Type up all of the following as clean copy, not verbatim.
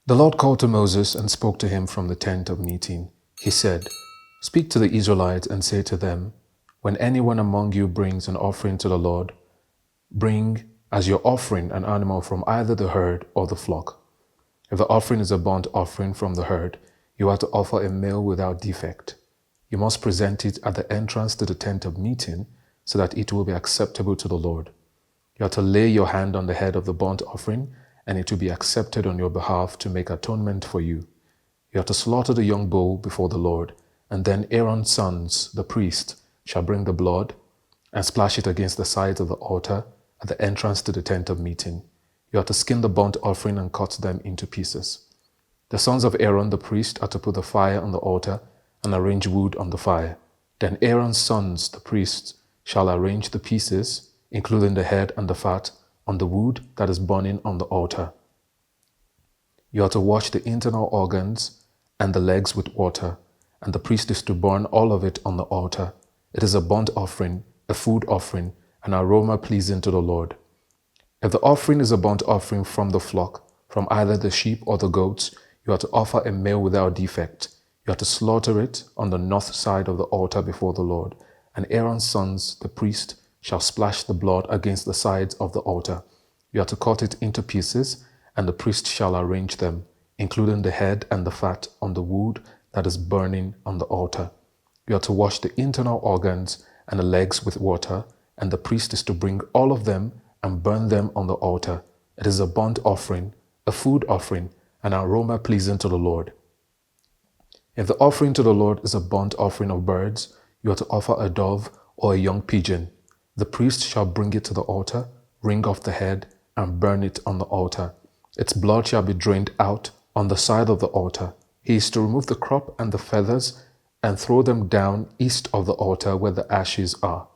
The Lord called to Moses and spoke to him from the tent of meeting. He said, "Speak to the Israelites and say to them, when anyone among you brings an offering to the Lord, bring as your offering an animal from either the herd or the flock. If the offering is a burnt offering from the herd, you are to offer a male without defect. You must present it at the entrance to the tent of meeting so that it will be acceptable to the Lord. You are to lay your hand on the head of the burnt offering, and it will be accepted on your behalf to make atonement for you. You are to slaughter the young bull before the Lord, and then Aaron's sons, the priest, shall bring the blood and splash it against the sides of the altar at the entrance to the tent of meeting. You are to skin the burnt offering and cut them into pieces. The sons of Aaron the priest are to put the fire on the altar and arrange wood on the fire. Then Aaron's sons, the priests, shall arrange the pieces, including the head and the fat, on the wood that is burning on the altar. You are to wash the internal organs and the legs with water, and the priest is to burn all of it on the altar. It is a burnt offering, a food offering, an aroma pleasing to the Lord. If the offering is a burnt offering from the flock, from either the sheep or the goats, you are to offer a male without defect. You are to slaughter it on the north side of the altar before the Lord, and Aaron's sons, the priest, shall splash the blood against the sides of the altar. You are to cut it into pieces, and the priest shall arrange them, including the head and the fat, on the wood that is burning on the altar. You are to wash the internal organs and the legs with water, and the priest is to bring all of them and burn them on the altar. It is a burnt offering, a food offering, an aroma pleasing to the Lord. If the offering to the Lord is a burnt offering of birds, you are to offer a dove or a young pigeon. The priest shall bring it to the altar, wring off the head, and burn it on the altar. Its blood shall be drained out on the side of the altar. He is to remove the crop and the feathers and throw them down east of the altar where the ashes are.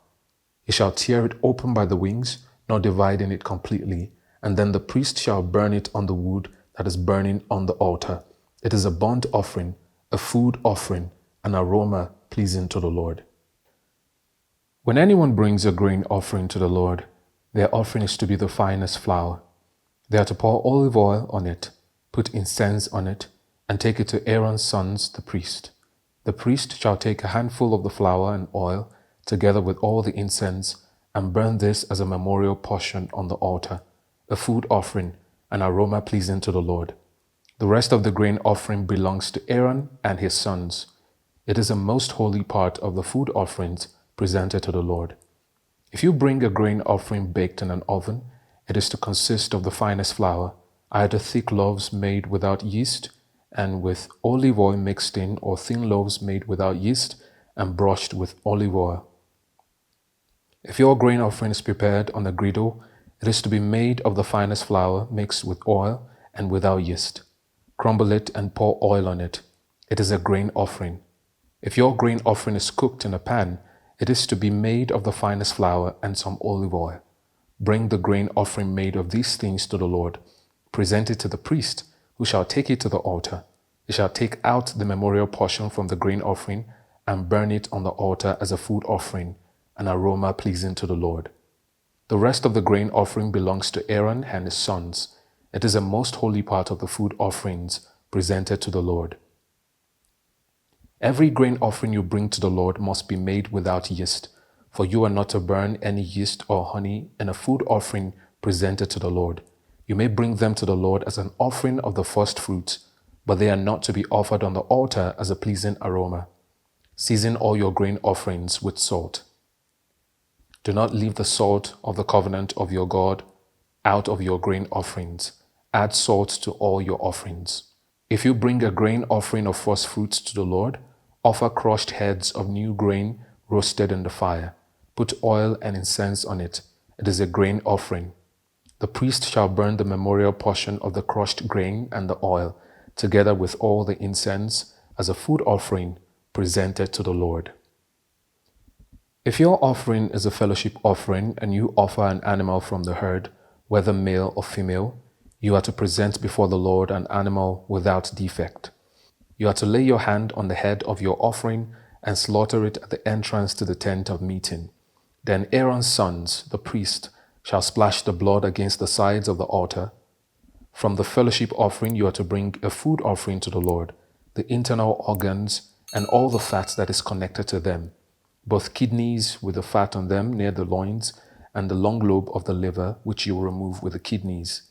He shall tear it open by the wings, not dividing it completely, and then the priest shall burn it on the wood that is burning on the altar. It is a burnt offering, a food offering, an aroma pleasing to the Lord. When anyone brings a grain offering to the Lord, their offering is to be the finest flour. They are to pour olive oil on it, put incense on it, and take it to Aaron's sons, the priest. The priest shall take a handful of the flour and oil, together with all the incense, and burn this as a memorial portion on the altar, a food offering, an aroma pleasing to the Lord. The rest of the grain offering belongs to Aaron and his sons. It is a most holy part of the food offerings presented to the Lord. If you bring a grain offering baked in an oven, it is to consist of the finest flour, either thick loaves made without yeast and with olive oil mixed in, or thin loaves made without yeast and brushed with olive oil. If your grain offering is prepared on a griddle, it is to be made of the finest flour mixed with oil and without yeast. Crumble it and pour oil on it. It is a grain offering. If your grain offering is cooked in a pan, it is to be made of the finest flour and some olive oil. Bring the grain offering made of these things to the Lord. Present it to the priest, who shall take it to the altar. He shall take out the memorial portion from the grain offering and burn it on the altar as a food offering, an aroma pleasing to the Lord. The rest of the grain offering belongs to Aaron and his sons. It is a most holy part of the food offerings presented to the Lord. Every grain offering you bring to the Lord must be made without yeast, for you are not to burn any yeast or honey in a food offering presented to the Lord. You may bring them to the Lord as an offering of the first fruits, but they are not to be offered on the altar as a pleasing aroma. Season all your grain offerings with salt. Do not leave the salt of the covenant of your God out of your grain offerings. Add salt to all your offerings. If you bring a grain offering of first fruits to the Lord, offer crushed heads of new grain roasted in the fire. Put oil and incense on it. It is a grain offering. The priest shall burn the memorial portion of the crushed grain and the oil, together with all the incense, as a food offering presented to the Lord. If your offering is a fellowship offering and you offer an animal from the herd, whether male or female, you are to present before the Lord an animal without defect. You are to lay your hand on the head of your offering and slaughter it at the entrance to the tent of meeting. Then Aaron's sons, the priest, shall splash the blood against the sides of the altar. From the fellowship offering you are to bring a food offering to the Lord, the internal organs and all the fat that is connected to them, both kidneys with the fat on them near the loins, and the long lobe of the liver, which you will remove with the kidneys.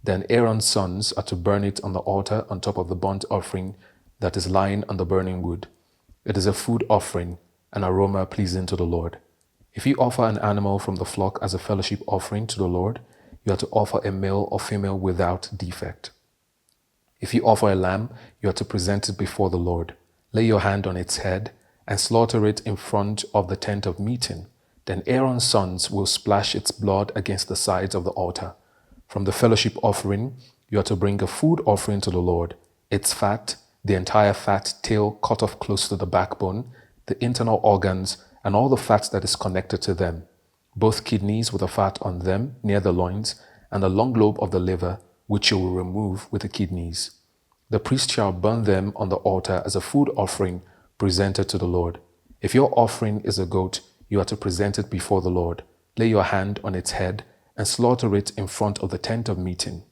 Then Aaron's sons are to burn it on the altar on top of the burnt offering that is lying on the burning wood. It is a food offering, an aroma pleasing to the Lord. If you offer an animal from the flock as a fellowship offering to the Lord, you are to offer a male or female without defect. If you offer a lamb, you are to present it before the Lord. Lay your hand on its head and slaughter it in front of the tent of meeting. Then Aaron's sons will splash its blood against the sides of the altar. From the fellowship offering, you are to bring a food offering to the Lord. Its fat, the entire fat tail cut off close to the backbone, the internal organs, and all the fat that is connected to them, both kidneys with the fat on them near the loins, and the long lobe of the liver, which you will remove with the kidneys. The priest shall burn them on the altar as a food offering presented to the Lord. If your offering is a goat, you are to present it before the Lord. Lay your hand on its head and slaughter it in front of the tent of meeting.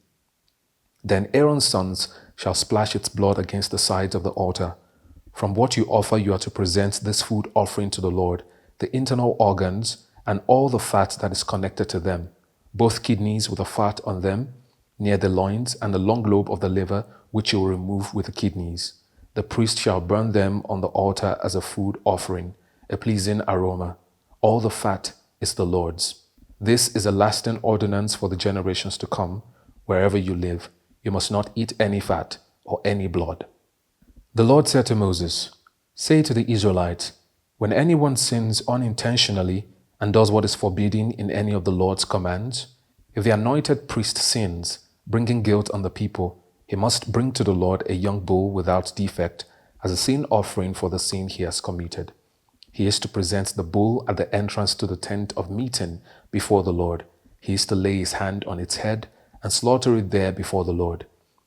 Then Aaron's sons shall splash its blood against the sides of the altar. From what you offer, you are to present this food offering to the Lord, the internal organs and all the fat that is connected to them, both kidneys with the fat on them near the loins, and the long lobe of the liver, which you will remove with the kidneys. The priest shall burn them on the altar as a food offering, a pleasing aroma. All the fat is the Lord's. This is a lasting ordinance for the generations to come. Wherever you live, you must not eat any fat or any blood. The Lord said to Moses, "Say to the Israelites, when anyone sins unintentionally and does what is forbidden in any of the Lord's commands, if the anointed priest sins, bringing guilt on the people, he must bring to the Lord a young bull without defect as a sin offering for the sin he has committed. He is to present the bull at the entrance to the tent of meeting before the Lord. He is to lay his hand on its head and slaughter it there before the Lord.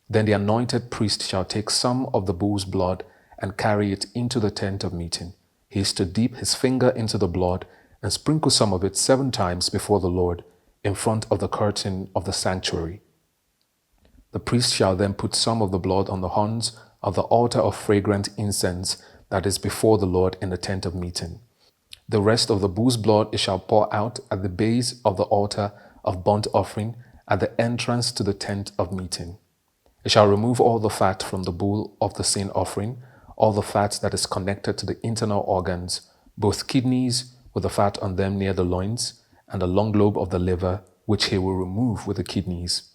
Then the anointed priest shall take some of the bull's blood and carry it into the tent of meeting. He is to dip his finger into the blood and sprinkle some of it 7 times before the Lord in front of the curtain of the sanctuary. The priest shall then put some of the blood on the horns of the altar of fragrant incense that is before the Lord in the tent of meeting. The rest of the bull's blood he shall pour out at the base of the altar of burnt offering at the entrance to the tent of meeting. He shall remove all the fat from the bull of the sin offering, all the fat that is connected to the internal organs, both kidneys with the fat on them near the loins, and the long lobe of the liver, which he will remove with the kidneys.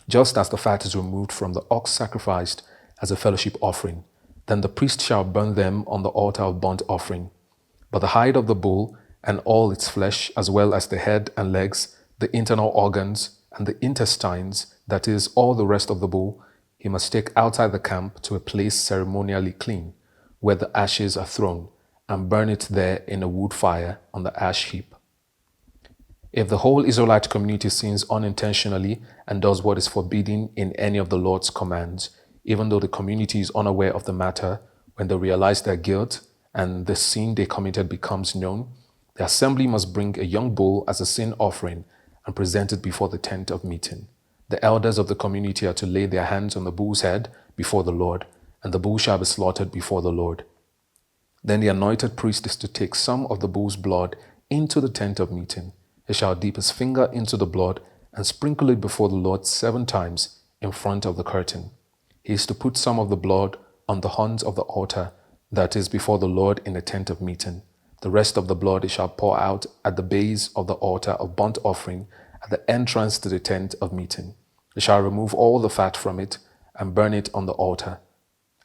Just as the fat is removed from the ox sacrificed as a fellowship offering, then the priest shall burn them on the altar of burnt offering. But the hide of the bull and all its flesh, as well as the head and legs, the internal organs, and the intestines, that is, all the rest of the bull, he must take outside the camp to a place ceremonially clean, where the ashes are thrown, and burn it there in a wood fire on the ash heap. If the whole Israelite community sins unintentionally and does what is forbidden in any of the Lord's commands, even though the community is unaware of the matter, when they realize their guilt and the sin they committed becomes known, the assembly must bring a young bull as a sin offering and present it before the tent of meeting. The elders of the community are to lay their hands on the bull's head before the Lord, and the bull shall be slaughtered before the Lord. Then the anointed priest is to take some of the bull's blood into the tent of meeting. He shall dip his finger into the blood and sprinkle it before the Lord 7 times in front of the curtain. He is to put some of the blood on the horns of the altar that is before the Lord in the tent of meeting. The rest of the blood he shall pour out at the base of the altar of burnt offering at the entrance to the tent of meeting. He shall remove all the fat from it and burn it on the altar,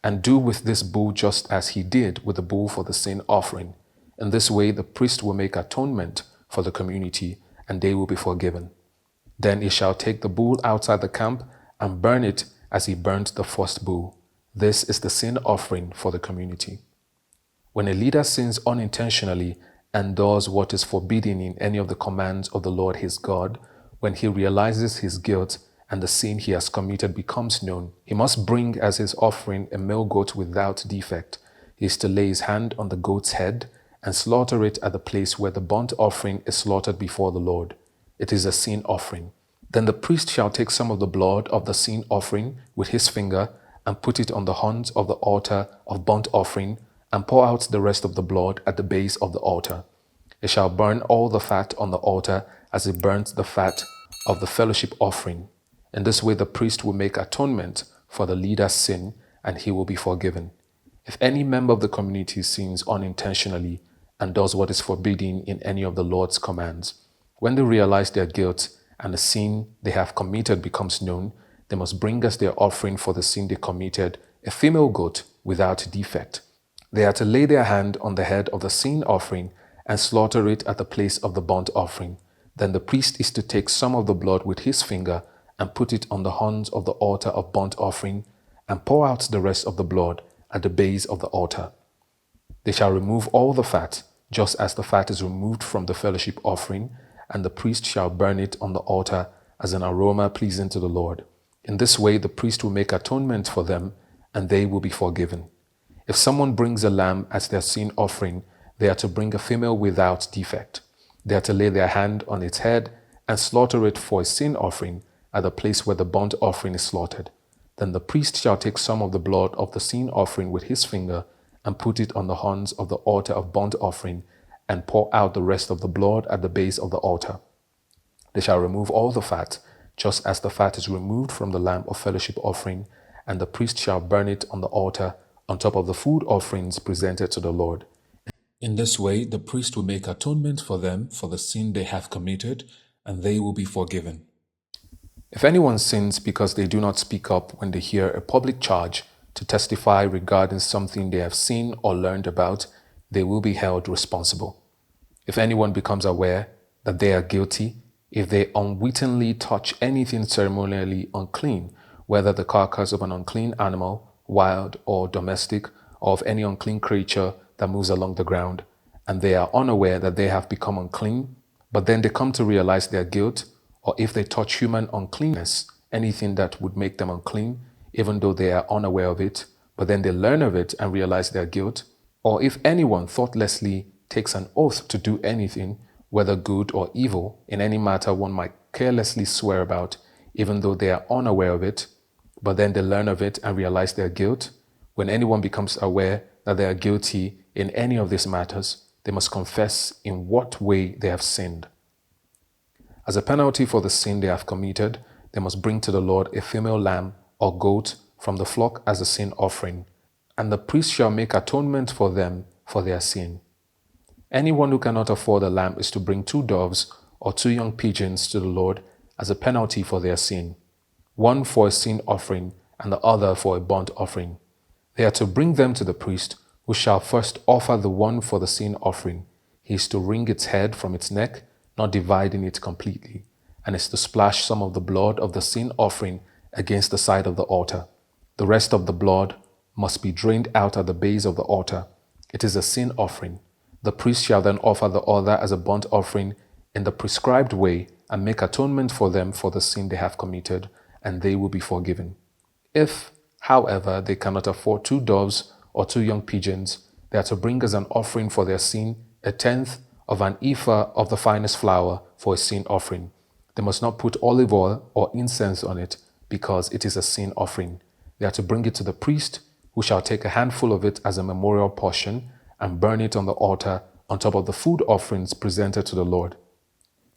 and do with this bull just as he did with the bull for the sin offering. In this way the priest will make atonement for the community, and they will be forgiven. Then he shall take the bull outside the camp and burn it as he burnt the first bull. This is the sin offering for the community. When a leader sins unintentionally and does what is forbidden in any of the commands of the Lord his God, when he realizes his guilt and the sin he has committed becomes known, he must bring as his offering a male goat without defect. He is to lay his hand on the goat's head and slaughter it at the place where the burnt offering is slaughtered before the Lord. It is a sin offering. Then the priest shall take some of the blood of the sin offering with his finger and put it on the horns of the altar of burnt offering and pour out the rest of the blood at the base of the altar. It shall burn all the fat on the altar as it burns the fat of the fellowship offering. In this way the priest will make atonement for the leader's sin, and he will be forgiven. If any member of the community sins unintentionally and does what is forbidden in any of the Lord's commands, when they realize their guilt and the sin they have committed becomes known, they must bring as their offering for the sin they committed a female goat without defect. They are to lay their hand on the head of the sin offering and slaughter it at the place of the burnt offering. Then the priest is to take some of the blood with his finger and put it on the horns of the altar of burnt offering and pour out the rest of the blood at the base of the altar. They shall remove all the fat, just as the fat is removed from the fellowship offering, and the priest shall burn it on the altar as an aroma pleasing to the Lord. In this way the priest will make atonement for them, and they will be forgiven. If someone brings a lamb as their sin offering, they are to bring a female without defect. They are to lay their hand on its head and slaughter it for a sin offering at the place where the burnt offering is slaughtered. Then the priest shall take some of the blood of the sin offering with his finger and put it on the horns of the altar of burnt offering and pour out the rest of the blood at the base of the altar. They shall remove all the fat, just as the fat is removed from the lamb of fellowship offering, and the priest shall burn it on the altar on top of the food offerings presented to the Lord. In this way, the priest will make atonement for them for the sin they have committed, and they will be forgiven. If anyone sins because they do not speak up when they hear a public charge to testify regarding something they have seen or learned about, they will be held responsible. If anyone becomes aware that they are guilty, if they unwittingly touch anything ceremonially unclean, whether the carcass of an unclean animal, wild or domestic, or of any unclean creature that moves along the ground, and they are unaware that they have become unclean, but then they come to realize their guilt, or if they touch human uncleanness, anything that would make them unclean, even though they are unaware of it, but then they learn of it and realize their guilt, or if anyone thoughtlessly takes an oath to do anything, whether good or evil, in any matter one might carelessly swear about, even though they are unaware of it, but then they learn of it and realize their guilt, when anyone becomes aware that they are guilty in any of these matters, they must confess in what way they have sinned. As a penalty for the sin they have committed, they must bring to the Lord a female lamb or goat from the flock as a sin offering, and the priest shall make atonement for them for their sin. Anyone who cannot afford a lamb is to bring 2 doves or 2 young pigeons to the Lord as a penalty for their sin, one for a sin offering and the other for a burnt offering. They are to bring them to the priest, who shall first offer the one for the sin offering. He is to wring its head from its neck, not dividing it completely, and is to splash some of the blood of the sin offering against the side of the altar. The rest of the blood must be drained out at the base of the altar. It is a sin offering. The priest shall then offer the other as a burnt offering in the prescribed way and make atonement for them for the sin they have committed, and they will be forgiven. If, however, they cannot afford 2 doves or 2 young pigeons, they are to bring as an offering for their sin 1/10 of an ephah of the finest flour for a sin offering. They must not put olive oil or incense on it, because it is a sin offering. They are to bring it to the priest, who shall take a handful of it as a memorial portion and burn it on the altar on top of the food offerings presented to the Lord.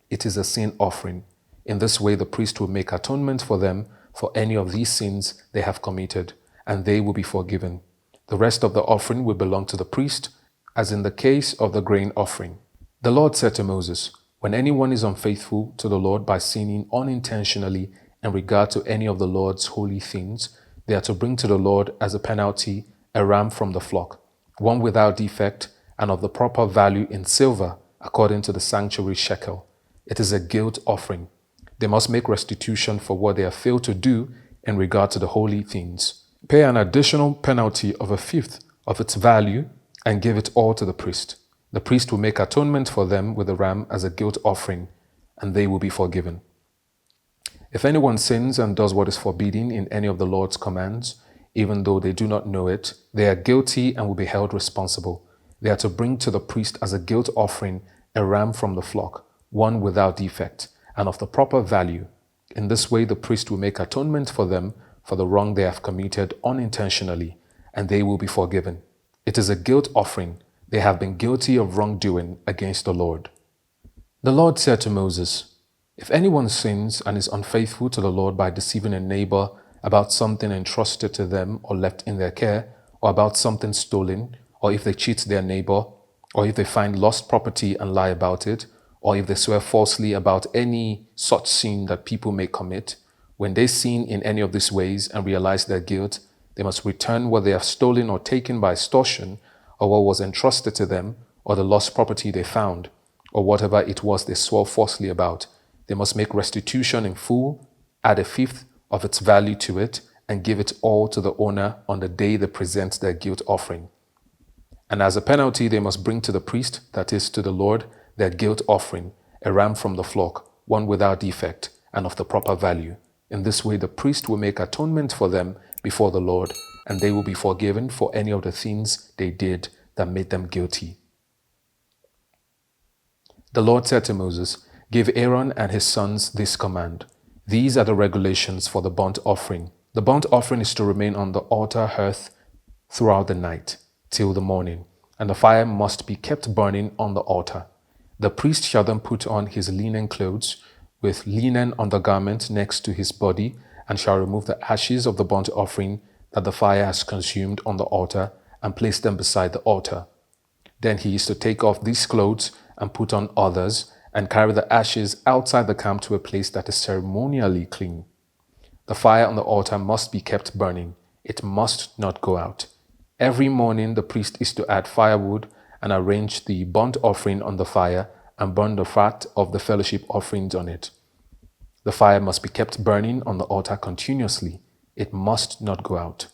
It is a sin offering. In this way the priest will make atonement for them for any of these sins they have committed, and they will be forgiven. The rest of the offering will belong to the priest, as in the case of the grain offering. The Lord said to Moses, "When anyone is unfaithful to the Lord by sinning unintentionally in regard to any of the Lord's holy things, they are to bring to the Lord as a penalty a ram from the flock, one without defect and of the proper value in silver, according to the sanctuary shekel. It is a guilt offering. They must make restitution for what they have failed to do in regard to the holy things. Pay an additional penalty of 1/5 of its value and give it all to the priest. The priest will make atonement for them with the ram as a guilt offering, and they will be forgiven. If anyone sins and does what is forbidden in any of the Lord's commands, even though they do not know it, they are guilty and will be held responsible. They are to bring to the priest as a guilt offering a ram from the flock, one without defect, and of the proper value. In this way, the priest will make atonement for them for the wrong they have committed unintentionally, and they will be forgiven. It is a guilt offering. They have been guilty of wrongdoing against the Lord. The Lord said to Moses, "If anyone sins and is unfaithful to the Lord by deceiving a neighbor about something entrusted to them or left in their care, or about something stolen, or if they cheat their neighbor, or if they find lost property and lie about it, or if they swear falsely about any such sin that people may commit, when they sin in any of these ways and realize their guilt, they must return what they have stolen or taken by extortion, or what was entrusted to them, or the lost property they found, or whatever it was they swore falsely about. They must make restitution in full, add a fifth of its value to it, and give it all to the owner on the day they present their guilt offering. And as a penalty, they must bring to the priest, that is, to the Lord, their guilt offering, a ram from the flock, one without defect, and of the proper value. In this way, the priest will make atonement for them before the Lord, and they will be forgiven for any of the things they did that made them guilty." The Lord said to Moses, "Give Aaron and his sons this command. These are the regulations for the burnt offering. The burnt offering is to remain on the altar hearth throughout the night, till the morning, and the fire must be kept burning on the altar. The priest shall then put on his linen clothes, with linen undergarment next to his body, and shall remove the ashes of the burnt offering that the fire has consumed on the altar, and place them beside the altar. Then he is to take off these clothes and put on others, and carry the ashes outside the camp to a place that is ceremonially clean. The fire on the altar must be kept burning. It must not go out. Every morning the priest is to add firewood and arrange the burnt offering on the fire and burn the fat of the fellowship offerings on it. The fire must be kept burning on the altar continuously. It must not go out."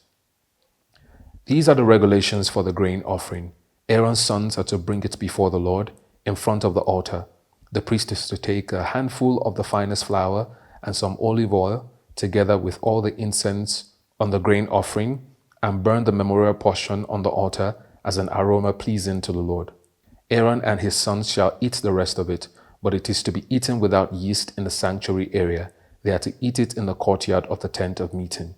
These are the regulations for the grain offering. Aaron's sons are to bring it before the Lord in front of the altar. The priest is to take a handful of the finest flour and some olive oil, together with all the incense on the grain offering, and burn the memorial portion on the altar as an aroma pleasing to the Lord. Aaron and his sons shall eat the rest of it, but it is to be eaten without yeast in the sanctuary area. They are to eat it in the courtyard of the tent of meeting.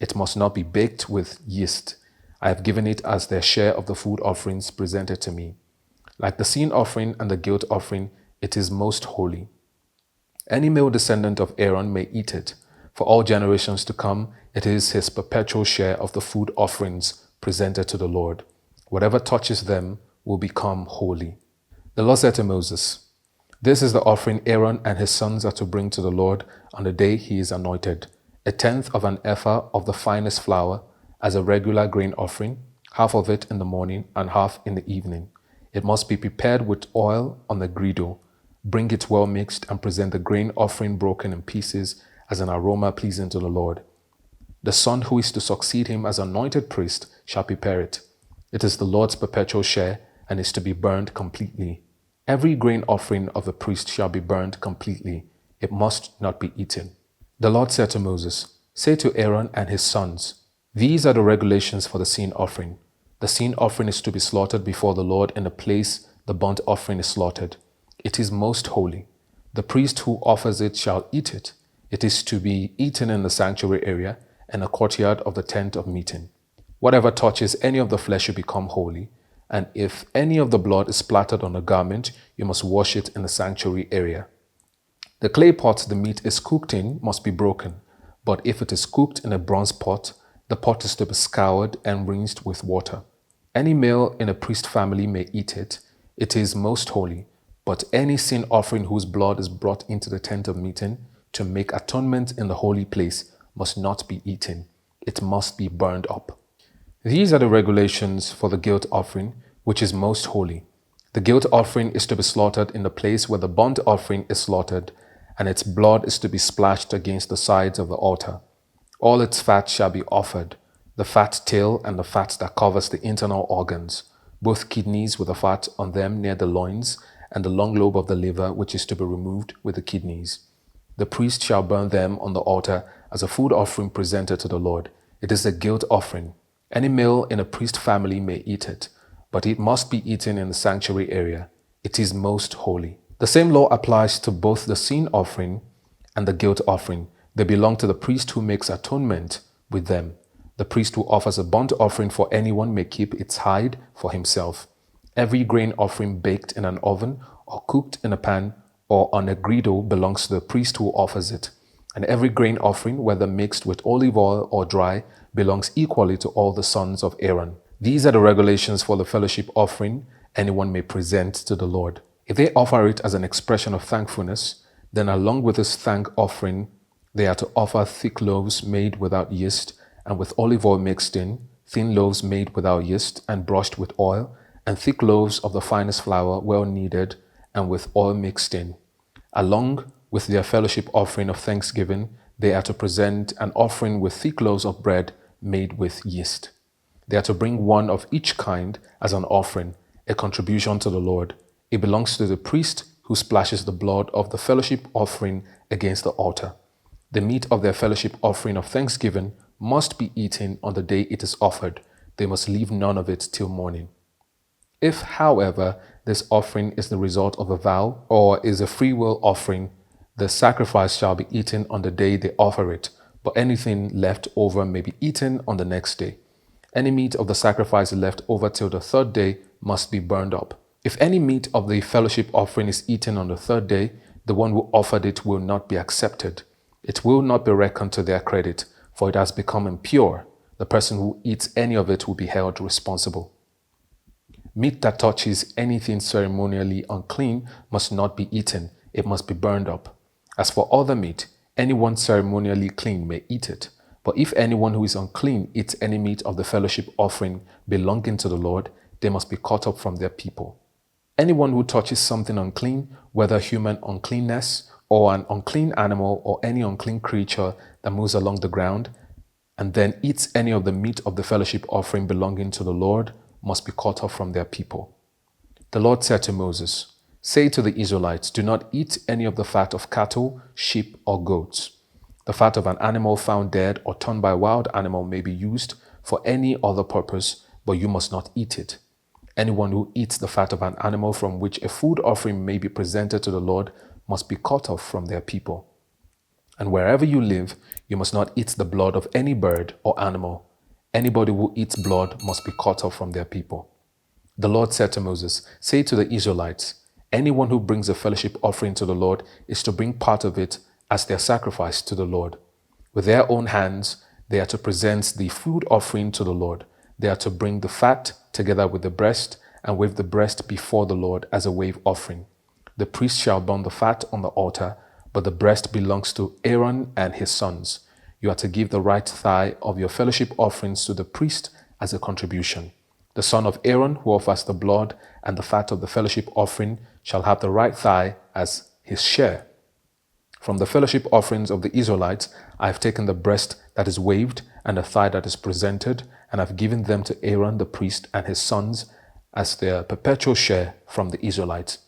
It must not be baked with yeast. I have given it as their share of the food offerings presented to me. Like the sin offering and the guilt offering, it is most holy. Any male descendant of Aaron may eat it. For all generations to come, it is his perpetual share of the food offerings presented to the Lord. Whatever touches them will become holy. The Lord said to Moses, "This is the offering Aaron and his sons are to bring to the Lord on the day he is anointed: a tenth of an ephah of the finest flour as a regular grain offering, half of it in the morning and half in the evening. It must be prepared with oil on the griddle. Bring it well mixed and present the grain offering broken in pieces as an aroma pleasing to the Lord. The son who is to succeed him as anointed priest shall prepare it. It is the Lord's perpetual share and is to be burned completely. Every grain offering of the priest shall be burned completely. It must not be eaten." The Lord said to Moses, "Say to Aaron and his sons, these are the regulations for the sin offering. The sin offering is to be slaughtered before the Lord in the place the burnt offering is slaughtered. It is most holy. The priest who offers it shall eat it. It is to be eaten in the sanctuary area and the courtyard of the tent of meeting. Whatever touches any of the flesh will become holy, and if any of the blood is splattered on a garment, you must wash it in the sanctuary area. The clay pot the meat is cooked in must be broken, but if it is cooked in a bronze pot, the pot is to be scoured and rinsed with water. Any male in a priest family may eat it. It is most holy, but any sin offering whose blood is brought into the tent of meeting to make atonement in the holy place must not be eaten. It must be burned up. These are the regulations for the guilt offering, which is most holy. The guilt offering is to be slaughtered in the place where the burnt offering is slaughtered, and its blood is to be splashed against the sides of the altar. All its fat shall be offered, the fat tail and the fat that covers the internal organs, both kidneys with the fat on them near the loins, and the long lobe of the liver, which is to be removed with the kidneys. The priest shall burn them on the altar as a food offering presented to the Lord. It is a guilt offering. Any male in a priest family may eat it, but it must be eaten in the sanctuary area. It is most holy. The same law applies to both the sin offering and the guilt offering. They belong to the priest who makes atonement with them. The priest who offers a burnt offering for anyone may keep its hide for himself. Every grain offering baked in an oven or cooked in a pan or on a griddle belongs to the priest who offers it. And every grain offering, whether mixed with olive oil or dry, belongs equally to all the sons of Aaron. These are the regulations for the fellowship offering anyone may present to the Lord. If they offer it as an expression of thankfulness, then along with this thank offering, they are to offer thick loaves made without yeast and with olive oil mixed in, thin loaves made without yeast and brushed with oil, and thick loaves of the finest flour, well kneaded and with oil mixed in. Along with their fellowship offering of thanksgiving, they are to present an offering with thick loaves of bread made with yeast. They are to bring one of each kind as an offering, a contribution to the Lord. It belongs to the priest who splashes the blood of the fellowship offering against the altar. The meat of their fellowship offering of thanksgiving must be eaten on the day it is offered. They must leave none of it till morning. If, however, this offering is the result of a vow or is a free will offering, the sacrifice shall be eaten on the day they offer it, but anything left over may be eaten on the next day. Any meat of the sacrifice left over till the third day must be burned up. If any meat of the fellowship offering is eaten on the third day, the one who offered it will not be accepted. It will not be reckoned to their credit, for it has become impure. The person who eats any of it will be held responsible. Meat that touches anything ceremonially unclean must not be eaten. It must be burned up. As for other meat, anyone ceremonially clean may eat it. But if anyone who is unclean eats any meat of the fellowship offering belonging to the Lord, they must be cut off from their people. Anyone who touches something unclean, whether human uncleanness or an unclean animal or any unclean creature that moves along the ground, and then eats any of the meat of the fellowship offering belonging to the Lord, must be cut off from their people. The Lord said to Moses, "Say to the Israelites, do not eat any of the fat of cattle, sheep, or goats. The fat of an animal found dead or torn by a wild animal may be used for any other purpose, but you must not eat it. Anyone who eats the fat of an animal from which a food offering may be presented to the Lord must be cut off from their people. And wherever you live, you must not eat the blood of any bird or animal. Anybody who eats blood must be cut off from their people." The Lord said to Moses, "Say to the Israelites, anyone who brings a fellowship offering to the Lord is to bring part of it as their sacrifice to the Lord. With their own hands, they are to present the food offering to the Lord. They are to bring the fat together with the breast and wave the breast before the Lord as a wave offering. The priest shall burn the fat on the altar, but the breast belongs to Aaron and his sons. You are to give the right thigh of your fellowship offerings to the priest as a contribution. The son of Aaron who offers the blood and the fat of the fellowship offering shall have the right thigh as his share. From the fellowship offerings of the Israelites, I have taken the breast that is waved and the thigh that is presented, and have given them to Aaron the priest and his sons as their perpetual share from the Israelites.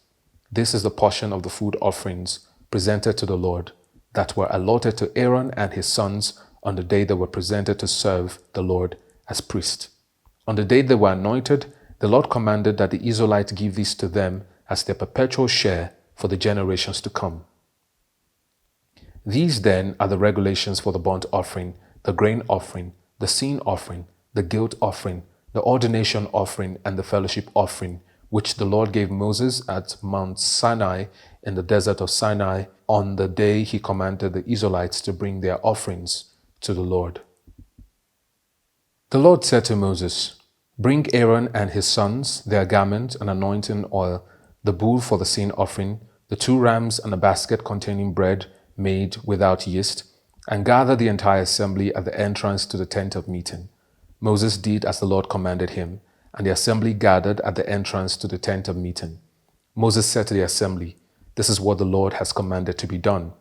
This is the portion of the food offerings presented to the Lord that were allotted to Aaron and his sons on the day they were presented to serve the Lord as priests. On the day they were anointed, the Lord commanded that the Israelites give these to them as their perpetual share for the generations to come. These then are the regulations for the burnt offering, the grain offering, the sin offering, the guilt offering, the ordination offering, and the fellowship offering, which the Lord gave Moses at Mount Sinai in the desert of Sinai on the day he commanded the Israelites to bring their offerings to the Lord. The Lord said to Moses, "Bring Aaron and his sons, their garment and anointing oil, the bull for the sin offering, the 2 rams and a basket containing bread made without yeast, and gather the entire assembly at the entrance to the tent of meeting." Moses did as the Lord commanded him, and the assembly gathered at the entrance to the tent of meeting. Moses said to the assembly, "This is what the Lord has commanded to be done."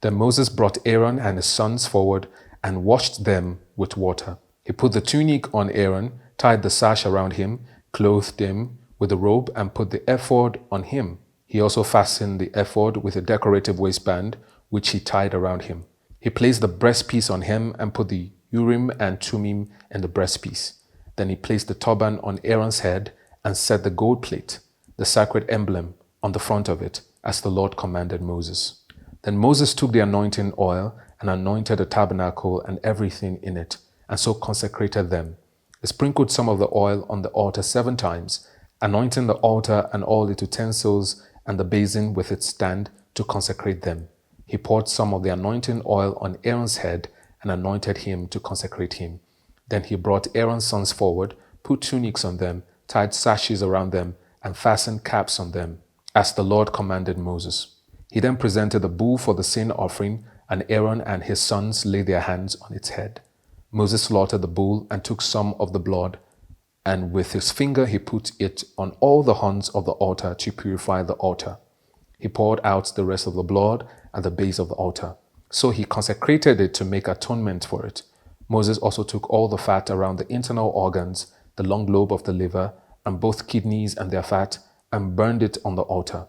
Then Moses brought Aaron and his sons forward and washed them with water. He put the tunic on Aaron, tied the sash around him, clothed him with the robe, and put the ephod on him. He also fastened the ephod with a decorative waistband, which he tied around him. He placed the breastpiece on him and put the Urim and Thummim in the breastpiece. Then he placed the turban on Aaron's head and set the gold plate, the sacred emblem, on the front of it, as the Lord commanded Moses. Then Moses took the anointing oil and anointed the tabernacle and everything in it, and so consecrated them. He sprinkled some of the oil on the altar 7 times, anointing the altar and all its utensils and the basin with its stand to consecrate them. He poured some of the anointing oil on Aaron's head and anointed him to consecrate him. Then he brought Aaron's sons forward, put tunics on them, tied sashes around them, and fastened caps on them, as the Lord commanded Moses. He then presented the bull for the sin offering, and Aaron and his sons laid their hands on its head. Moses slaughtered the bull and took some of the blood, and with his finger he put it on all the horns of the altar to purify the altar. He poured out the rest of the blood at the base of the altar. So he consecrated it to make atonement for it. Moses also took all the fat around the internal organs, the long lobe of the liver, and both kidneys and their fat, and burned it on the altar.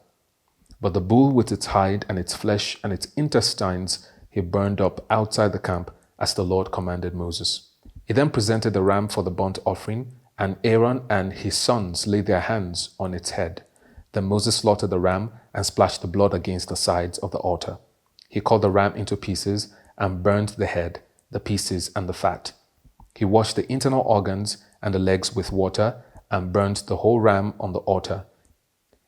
But the bull with its hide and its flesh and its intestines he burned up outside the camp, as the Lord commanded Moses. He then presented the ram for the burnt offering, and Aaron and his sons laid their hands on its head. Then Moses slaughtered the ram and splashed the blood against the sides of the altar. He cut the ram into pieces and burned the head, the pieces, and the fat. He washed the internal organs and the legs with water and burned the whole ram on the altar.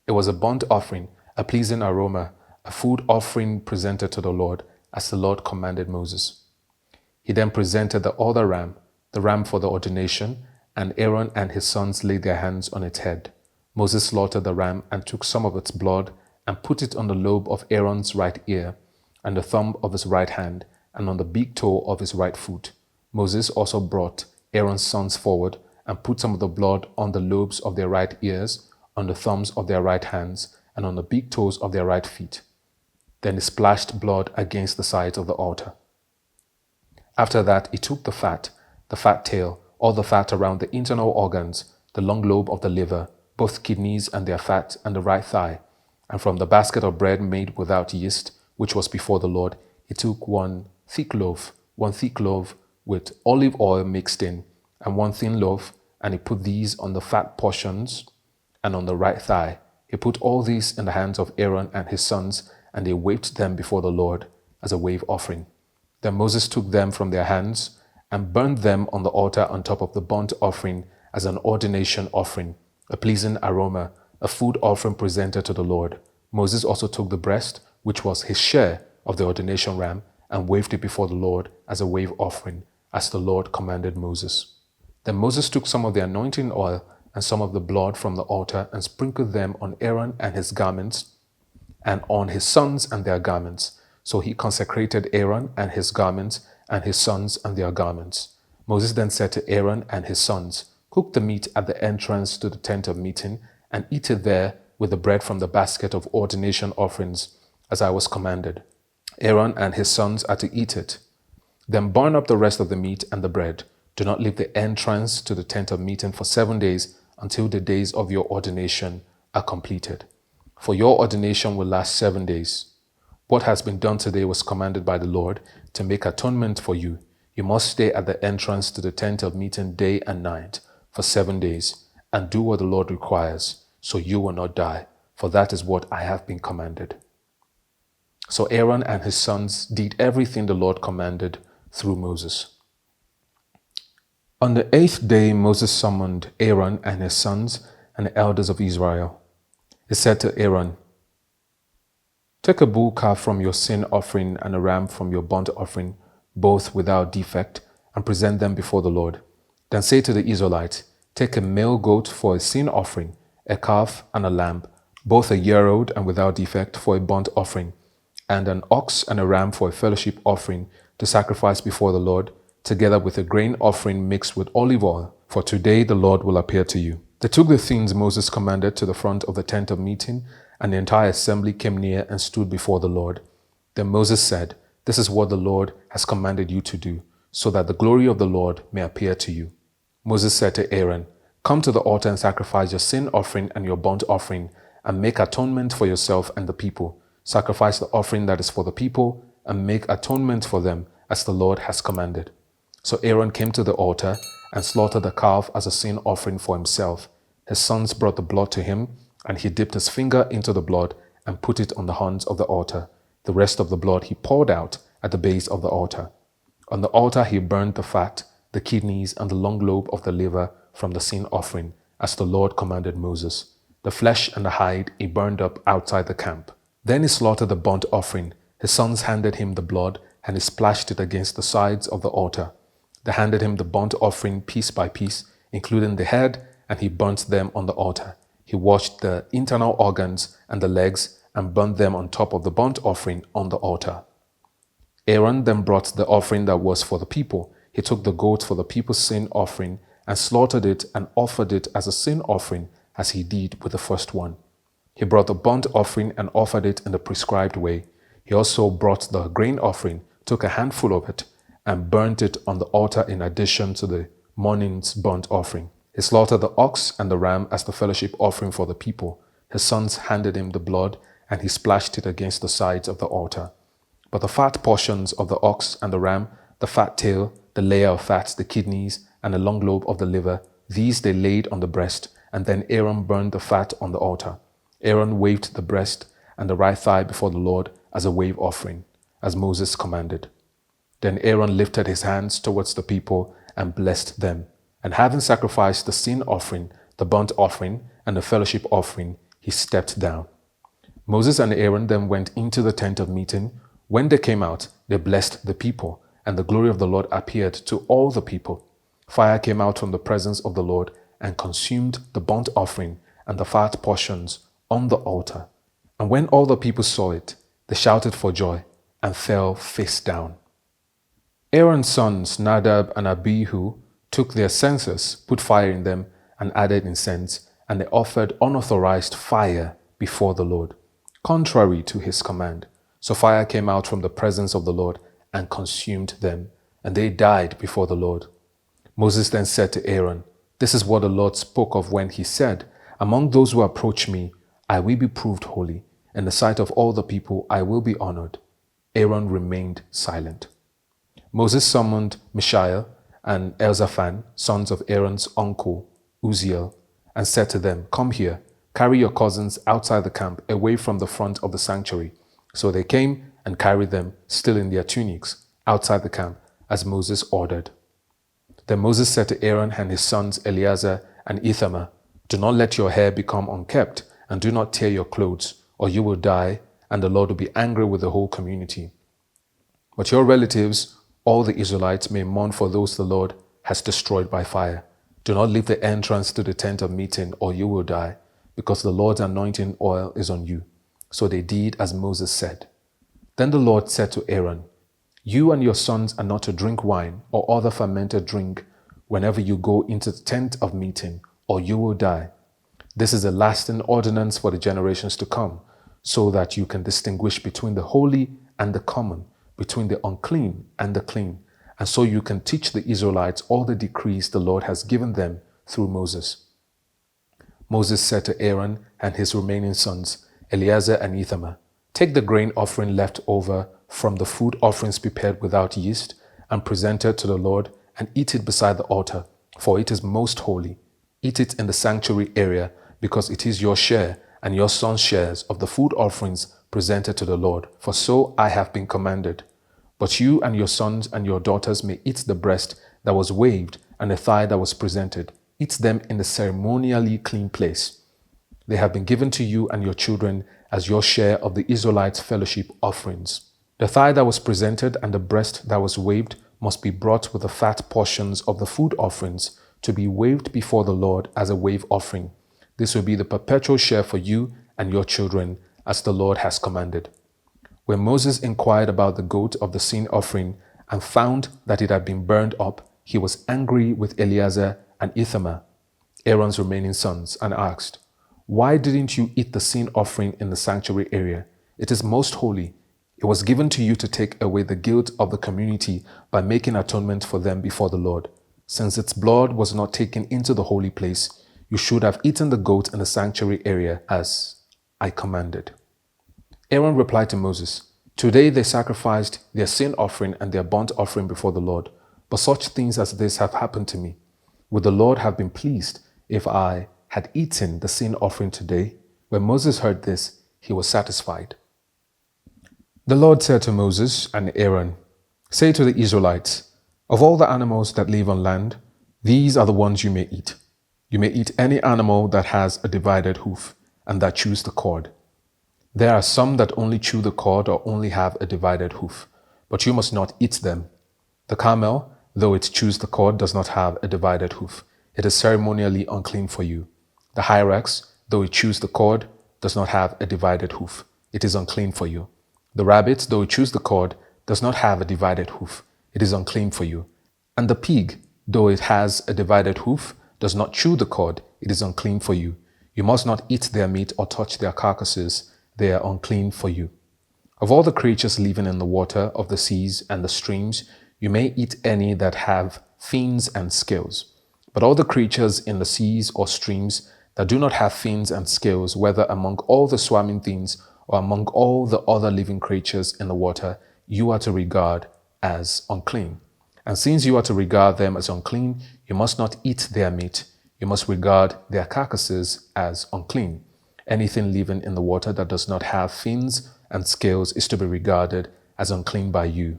It was a burnt offering, a pleasing aroma, a food offering presented to the Lord, as the Lord commanded Moses. He then presented the other ram, the ram for the ordination, and Aaron and his sons laid their hands on its head. Moses slaughtered the ram and took some of its blood and put it on the lobe of Aaron's right ear, and the thumb of his right hand, and on the big toe of his right foot. Moses also brought Aaron's sons forward and put some of the blood on the lobes of their right ears, on the thumbs of their right hands, and on the big toes of their right feet. Then he splashed blood against the sides of the altar. After that, he took the fat tail, all the fat around the internal organs, the long lobe of the liver, both kidneys and their fat, and the right thigh. And from the basket of bread made without yeast, which was before the Lord, he took one thick loaf with olive oil mixed in, and one thin loaf, and he put these on the fat portions and on the right thigh. He put all these in the hands of Aaron and his sons, and they waved them before the Lord as a wave offering. Then Moses took them from their hands and burned them on the altar on top of the burnt offering as an ordination offering, a pleasing aroma, a food offering presented to the Lord. Moses also took the breast, which was his share of the ordination ram, and waved it before the Lord as a wave offering, as the Lord commanded Moses. Then Moses took some of the anointing oil and some of the blood from the altar and sprinkled them on Aaron and his garments, and on his sons and their garments. So he consecrated Aaron and his garments, and his sons and their garments. Moses then said to Aaron and his sons, "Cook the meat at the entrance to the tent of meeting, and eat it there with the bread from the basket of ordination offerings, as I was commanded. Aaron and his sons are to eat it. Then burn up the rest of the meat and the bread. Do not leave the entrance to the tent of meeting for 7 days until the days of your ordination are completed. For your ordination will last 7 days. What has been done today was commanded by the Lord to make atonement for you. You must stay at the entrance to the tent of meeting day and night for 7 days, and do what the Lord requires, so you will not die, for that is what I have been commanded." So Aaron and his sons did everything the Lord commanded through Moses. On the 8th day, Moses summoned Aaron and his sons and the elders of Israel. He said to Aaron, "Take a bull calf from your sin offering and a ram from your burnt offering, both without defect, and present them before the Lord. Then say to the Israelites, take a male goat for a sin offering, a calf and a lamb, both a year-old and without defect, for a burnt offering, and an ox and a ram for a fellowship offering to sacrifice before the Lord, together with a grain offering mixed with olive oil, for today the Lord will appear to you." They took the things Moses commanded to the front of the tent of meeting, and the entire assembly came near and stood before the Lord. Then Moses said, "This is what the Lord has commanded you to do, so that the glory of the Lord may appear to you." Moses said to Aaron, "Come to the altar and sacrifice your sin offering and your burnt offering, and make atonement for yourself and the people. Sacrifice the offering that is for the people, and make atonement for them, as the Lord has commanded." So Aaron came to the altar and slaughtered the calf as a sin offering for himself. His sons brought the blood to him, and he dipped his finger into the blood and put it on the horns of the altar. The rest of the blood he poured out at the base of the altar. On the altar he burned the fat, the kidneys, and the long lobe of the liver from the sin offering, as the Lord commanded Moses. The flesh and the hide he burned up outside the camp. Then he slaughtered the burnt offering. His sons handed him the blood, and he splashed it against the sides of the altar. They handed him the burnt offering piece by piece, including the head, and he burnt them on the altar. He washed the internal organs and the legs and burnt them on top of the burnt offering on the altar. Aaron then brought the offering that was for the people. He took the goat for the people's sin offering and slaughtered it and offered it as a sin offering, as he did with the first one. He brought the burnt offering and offered it in the prescribed way. He also brought the grain offering, took a handful of it, and burnt it on the altar in addition to the morning's burnt offering. He slaughtered the ox and the ram as the fellowship offering for the people. His sons handed him the blood, and he splashed it against the sides of the altar. But the fat portions of the ox and the ram, the fat tail, the layer of fat, the kidneys, and the long lobe of the liver, these they laid on the breast, and then Aaron burned the fat on the altar. Aaron waved the breast and the right thigh before the Lord as a wave offering, as Moses commanded. Then Aaron lifted his hands towards the people and blessed them. And having sacrificed the sin offering, the burnt offering, and the fellowship offering, he stepped down. Moses and Aaron then went into the tent of meeting. When they came out, they blessed the people, and the glory of the Lord appeared to all the people. Fire came out from the presence of the Lord and consumed the burnt offering and the fat portions on the altar. And when all the people saw it, they shouted for joy and fell face down. Aaron's sons Nadab and Abihu took their censers, put fire in them, and added incense, and they offered unauthorized fire before the Lord, contrary to his command. So fire came out from the presence of the Lord and consumed them, and they died before the Lord. Moses then said to Aaron, "This is what the Lord spoke of when he said, 'Among those who approach me, I will be proved holy. In the sight of all the people, I will be honored.'" Aaron remained silent. Moses summoned Mishael and Elzaphan, sons of Aaron's uncle Uzziel, and said to them, "Come here, carry your cousins outside the camp, away from the front of the sanctuary." So they came and carried them, still in their tunics, outside the camp, as Moses ordered. Then Moses said to Aaron and his sons Eleazar and Ithamar, "Do not let your hair become unkempt, and do not tear your clothes, or you will die, and the Lord will be angry with the whole community. But your relatives, all the Israelites, may mourn for those the Lord has destroyed by fire. Do not leave the entrance to the tent of meeting, or you will die, because the Lord's anointing oil is on you." So they did as Moses said. Then the Lord said to Aaron, "You and your sons are not to drink wine or other fermented drink whenever you go into the tent of meeting, or you will die. This is a lasting ordinance for the generations to come, so that you can distinguish between the holy and the common, between the unclean and the clean, and so you can teach the Israelites all the decrees the Lord has given them through Moses." Moses said to Aaron and his remaining sons, Eleazar and Ithamar, "Take the grain offering left over from the food offerings prepared without yeast and presented to the Lord, and eat it beside the altar, for it is most holy. Eat it in the sanctuary area, because it is your share and your sons' shares of the food offerings presented to the Lord, for so I have been commanded. But you and your sons and your daughters may eat the breast that was waved and the thigh that was presented. Eat them in the ceremonially clean place. They have been given to you and your children as your share of the Israelites' fellowship offerings. The thigh that was presented and the breast that was waved must be brought with the fat portions of the food offerings to be waved before the Lord as a wave offering. This will be the perpetual share for you and your children, as the Lord has commanded." When Moses inquired about the goat of the sin offering and found that it had been burned up, he was angry with Eleazar and Ithamar, Aaron's remaining sons, and asked, "Why didn't you eat the sin offering in the sanctuary area? It is most holy. It was given to you to take away the guilt of the community by making atonement for them before the Lord. Since its blood was not taken into the holy place, you should have eaten the goat in the sanctuary area as I commanded." Aaron replied to Moses, "Today they sacrificed their sin offering and their burnt offering before the Lord, but such things as this have happened to me. Would the Lord have been pleased if I had eaten the sin offering today?" When Moses heard this, he was satisfied. The Lord said to Moses and Aaron, "Say to the Israelites, of all the animals that live on land, these are the ones you may eat. You may eat any animal that has a divided hoof and that chews the cord. There are some that only chew the cord or only have a divided hoof, but you must not eat them. The camel, though it chews the cord, does not have a divided hoof. It is ceremonially unclean for you. The hyrax, though it chews the cord, does not have a divided hoof. It is unclean for you. The rabbit, though it chews the cord, does not have a divided hoof. It is unclean for you. And the pig, though it has a divided hoof, does not chew the cord. It is unclean for you. You must not eat their meat or touch their carcasses. They are unclean for you. Of all the creatures living in the water of the seas and the streams, you may eat any that have fins and scales. But all the creatures in the seas or streams that do not have fins and scales, whether among all the swimming things or among all the other living creatures in the water, you are to regard as unclean. And since you are to regard them as unclean, you must not eat their meat. You must regard their carcasses as unclean. Anything living in the water that does not have fins and scales is to be regarded as unclean by you.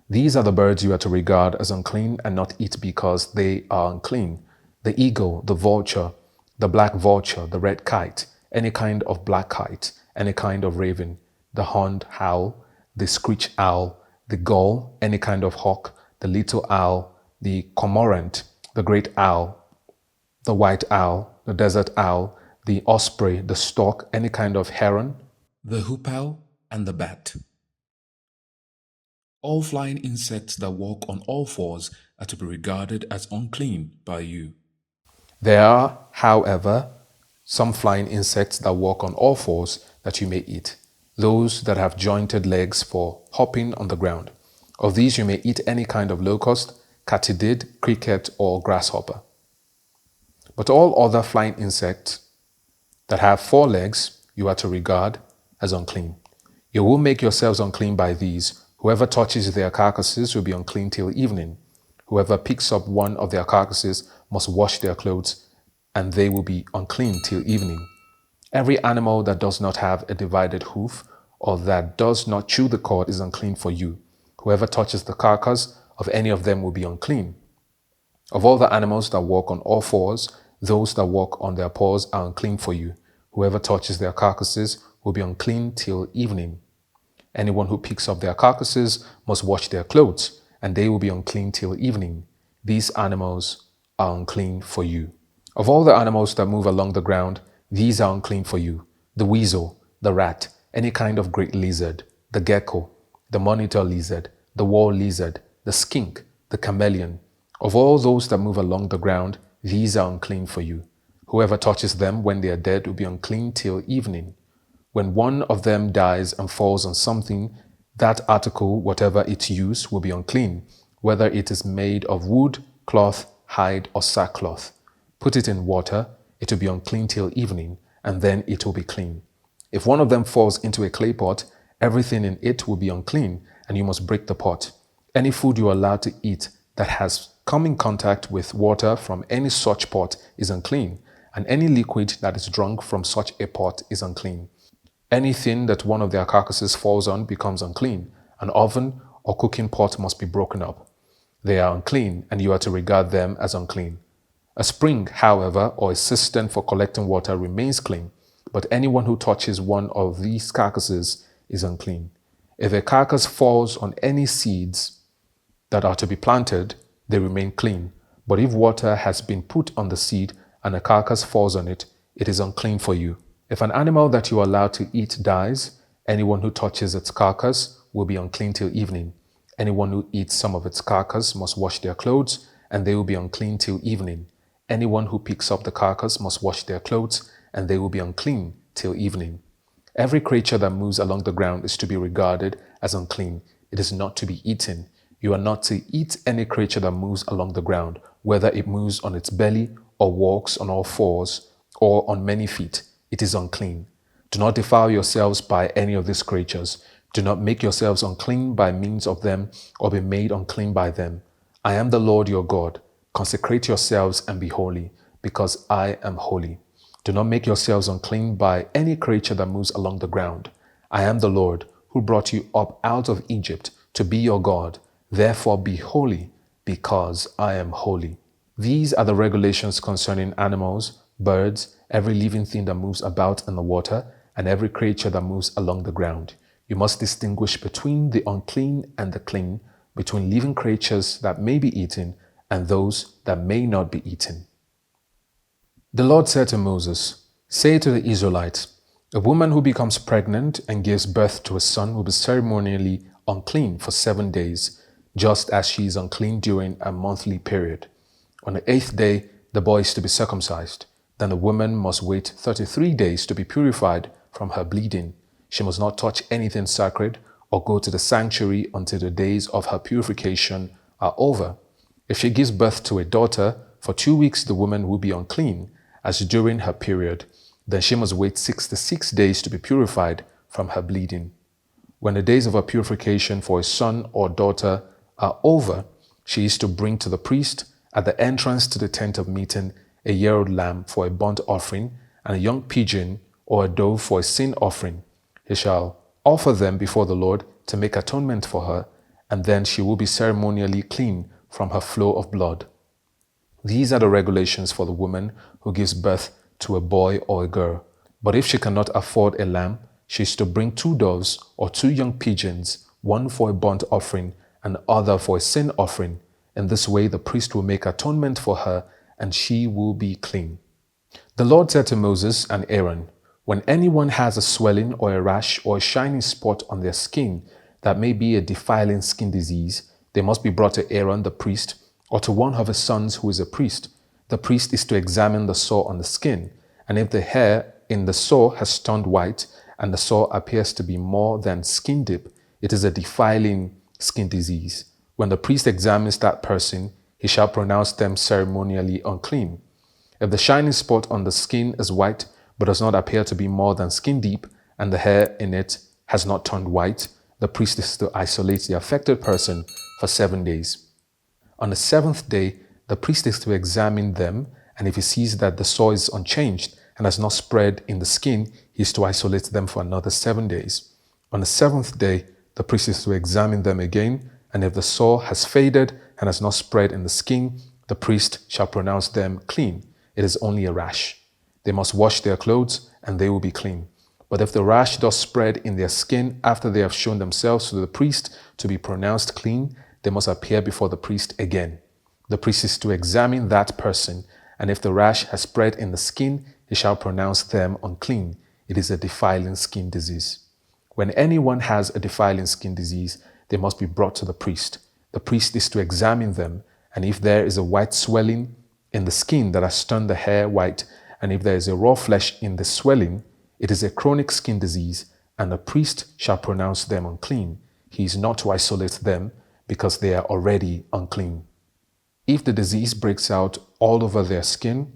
These are the birds you are to regard as unclean and not eat because they are unclean: the eagle, the vulture, the black vulture, the red kite, any kind of black kite, any kind of raven, the horned owl, the screech owl, the gull, any kind of hawk, the little owl, the cormorant, the great owl, the white owl, the desert owl, the osprey, the stork, any kind of heron, the hoop owl, and the bat. All flying insects that walk on all fours are to be regarded as unclean by you. There are, however, some flying insects that walk on all fours that you may eat, those that have jointed legs for hopping on the ground. Of these you may eat any kind of locust, katydid, cricket, or grasshopper. But all other flying insects that have 4 legs you are to regard as unclean. You will make yourselves unclean by these. Whoever touches their carcasses will be unclean till evening. Whoever picks up one of their carcasses must wash their clothes, and they will be unclean till evening. Every animal that does not have a divided hoof or that does not chew the cord is unclean for you. Whoever touches the carcass of any of them will be unclean. Of all the animals that walk on all fours, those that walk on their paws are unclean for you. Whoever touches their carcasses will be unclean till evening. Anyone who picks up their carcasses must wash their clothes, and they will be unclean till evening. These animals are unclean for you. Of all the animals that move along the ground, these are unclean for you: the weasel, the rat, any kind of great lizard, the gecko, the monitor lizard, the wall lizard, the skink, the chameleon. Of all those that move along the ground, these are unclean for you. Whoever touches them when they are dead will be unclean till evening. When one of them dies and falls on something, that article, whatever its use, will be unclean, whether it is made of wood, cloth, hide, or sackcloth. Put it in water, it will be unclean till evening, and then it will be clean. If one of them falls into a clay pot, everything in it will be unclean, and you must break the pot. Any food you are allowed to eat that has come in contact with water from any such pot is unclean, and any liquid that is drunk from such a pot is unclean. Anything that one of their carcasses falls on becomes unclean. An oven or cooking pot must be broken up. They are unclean, and you are to regard them as unclean. A spring, however, or a cistern for collecting water remains clean, but anyone who touches one of these carcasses is unclean. If a carcass falls on any seeds that are to be planted, they remain clean. But if water has been put on the seed and a carcass falls on it, it is unclean for you. If an animal that you are allowed to eat dies, anyone who touches its carcass will be unclean till evening. Anyone who eats some of its carcass must wash their clothes, and they will be unclean till evening. Anyone who picks up the carcass must wash their clothes, and they will be unclean till evening. Every creature that moves along the ground is to be regarded as unclean. It is not to be eaten. You are not to eat any creature that moves along the ground, whether it moves on its belly or walks on all fours or on many feet. It is unclean. Do not defile yourselves by any of these creatures. Do not make yourselves unclean by means of them or be made unclean by them. I am the Lord your God. Consecrate yourselves and be holy, because I am holy. Do not make yourselves unclean by any creature that moves along the ground. I am the Lord who brought you up out of Egypt, to be your God. Therefore be holy, because I am holy. These are the regulations concerning animals, birds, every living thing that moves about in the water, and every creature that moves along the ground. You must distinguish between the unclean and the clean, between living creatures that may be eaten and those that may not be eaten. The Lord said to Moses, "Say to the Israelites, a woman who becomes pregnant and gives birth to a son will be ceremonially unclean for 7 days, just as she is unclean during a monthly period. On the 8th day, the boy is to be circumcised. Then the woman must wait 33 days to be purified from her bleeding. She must not touch anything sacred or go to the sanctuary until the days of her purification are over. If she gives birth to a daughter, for 2 weeks the woman will be unclean, as during her period. Then she must wait 66 days to be purified from her bleeding. When the days of her purification for a son or daughter are over, she is to bring to the priest at the entrance to the tent of meeting a year-old lamb for a burnt offering and a young pigeon or a dove for a sin offering. He shall offer them before the Lord to make atonement for her, and then she will be ceremonially clean from her flow of blood. These are the regulations for the woman who gives birth to a boy or a girl. But if she cannot afford a lamb, she is to bring 2 doves or 2 young pigeons, one for a burnt offering and the other for a sin offering. In this way, the priest will make atonement for her, and she will be clean. The Lord said to Moses and Aaron, when anyone has a swelling or a rash or a shining spot on their skin that may be a defiling skin disease, they must be brought to Aaron the priest or to one of his sons who is a priest. The priest is to examine the sore on the skin, and if the hair in the sore has turned white and the sore appears to be more than skin deep, it is a defiling skin disease. When the priest examines that person, he shall pronounce them ceremonially unclean. If the shining spot on the skin is white but does not appear to be more than skin deep, and the hair in it has not turned white, the priest is to isolate the affected person for 7 days. On the 7th day, the priest is to examine them, and if he sees that the sore is unchanged and has not spread in the skin, he is to isolate them for another 7 days. On the 7th day, the priest is to examine them again, and if the sore has faded and has not spread in the skin, the priest shall pronounce them clean. It is only a rash. They must wash their clothes, and they will be clean. But if the rash does spread in their skin after they have shown themselves to the priest to be pronounced clean, they must appear before the priest again. The priest is to examine that person, and if the rash has spread in the skin, he shall pronounce them unclean. It is a defiling skin disease. When anyone has a defiling skin disease, they must be brought to the priest. The priest is to examine them, and if there is a white swelling in the skin that has turned the hair white, and if there is a raw flesh in the swelling, it is a chronic skin disease, and the priest shall pronounce them unclean. He is not to isolate them, because they are already unclean. If the disease breaks out all over their skin,